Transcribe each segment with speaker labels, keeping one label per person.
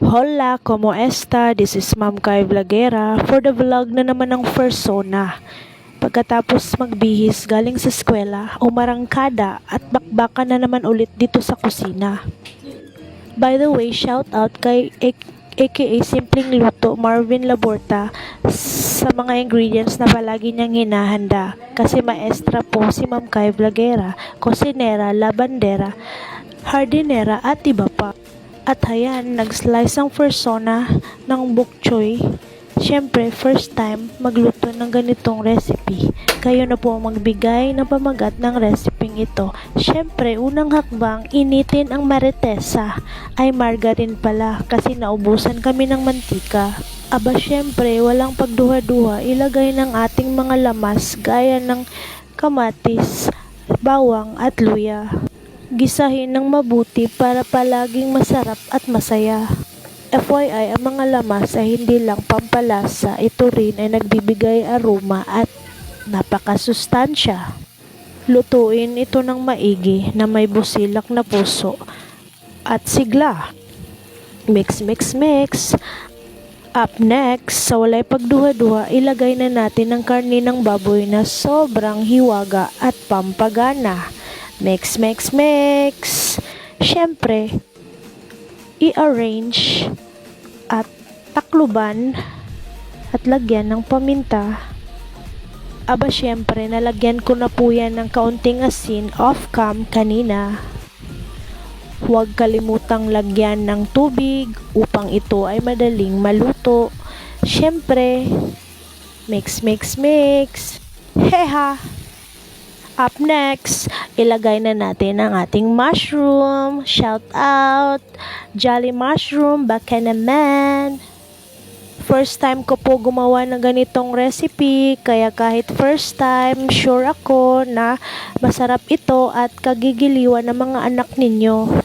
Speaker 1: Hola, como esta? This is Ma'am Kai Vlogera for the vlog na naman ng persona. Pagkatapos magbihis galing sa eskwela, umarangkada at bakbakan na naman ulit dito sa kusina. By the way, shout out kay aka Simpleng Luto Marvin Laborta sa mga ingredients na palagi niyang hinahanda. Kasi maestra po si Ma'am Kai Vlogera, kusinera, labandera, hardinera at iba pa. At ayan, nag-slice ang persona ng bok choy. Siyempre, first time magluto ng ganitong recipe. Kayo na po ang magbigay ng pamagat ng reseping ito. Siyempre, unang hakbang, initin ang maritesa. Ay margarine pala kasi naubusan kami ng mantika. Aba siyempre, walang pagduha-duha, ilagay ng ating mga lamas gaya ng kamatis, bawang at luya. Gisahin ng mabuti para palaging masarap at masaya. FYI, ang mga lamas ay hindi lang pampalasa, ito rin ay nagbibigay aroma at napakasustansya. Lutuin ito ng maigi na may busilak na puso at sigla. Mix, mix, mix. Up next, sa walay pagduha-duha, ilagay na natin ang karni ng baboy na sobrang hiwaga at pampagana. Mix, mix, mix. Siyempre, i-arrange at takluban at lagyan ng paminta. Aba siyempre, nalagyan ko na po yan ng kaunting asin off-cam kanina. Huwag kalimutang lagyan ng tubig upang ito ay madaling maluto. Siyempre, mix, mix, mix. Heha! Up next, ilagay na natin ang ating mushroom. Shout out! Jolly Mushroom, baka naman! First time ko po gumawa ng ganitong recipe, kaya kahit first time, sure ako na masarap ito at kagigiliwan ng mga anak ninyo.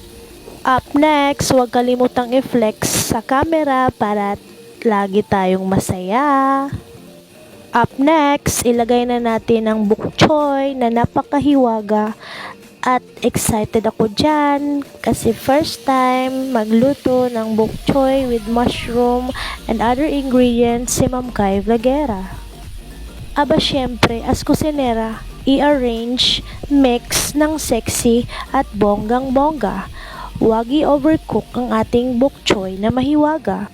Speaker 1: Up next, huwag kalimutang i-flex sa camera para lagi tayong masaya. Up next, ilagay na natin ang bok choy na napakahiwaga at excited ako dyan kasi first time magluto ng bok choy with mushroom and other ingredients si Ma'am Kai Vlogera. Aba syempre, as kusinera, i-arrange, mix ng sexy at bonggang-bongga. Huwag i-overcook ang ating bok choy na mahiwaga.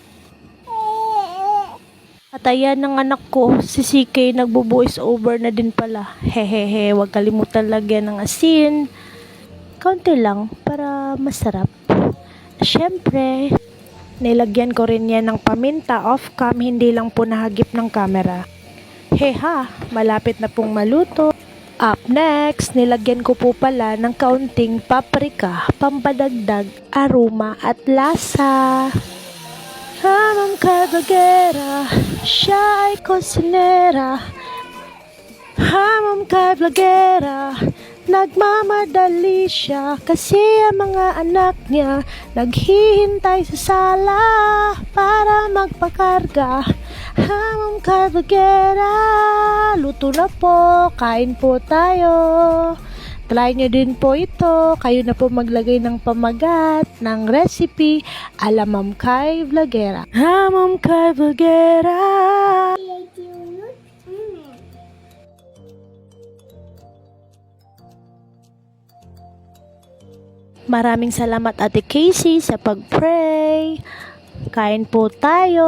Speaker 1: At ayan ng anak ko, si CK nagbo-voice over na din pala. Hehehe, huwag kalimutan lagyan ng asin. Kaunti lang para masarap. Siyempre, nilagyan ko rin yan ng paminta off-cam, hindi lang po nahagip ng camera. Heha, malapit na pong maluto. Up next, nilagyan ko po pala ng kaunting paprika, pampadagdag, aroma at lasa. Ma'am Kai Vlogera, siya ay kusinera. Ma'am Kai Vlogera, nagmamadali siya kasi ang mga anak niya naghihintay sa sala para magpakarga. Ma'am Kai Vlogera, luto na po, kain po tayo. Try nyo din po ito. Kayo na po maglagay ng pamagat ng recipe ala Ma'am Kai Vlogera. Ma'am Kai Vlogera. Maraming salamat Ate Casey sa pag-pray. Kain po tayo.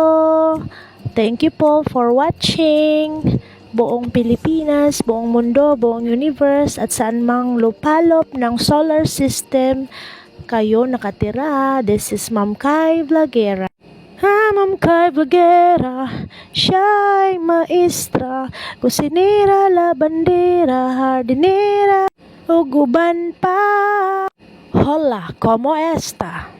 Speaker 1: Thank you po for watching. Buong Pilipinas, buong mundo, buong universe at saan mang lupalop ng solar system kayo nakatira. This is Ma'am Kai Vlogera. Ma'am Kai Vlogera, siya ay maestra, kusinera, labandera, hardinera, uguban pa. Hola, como esta?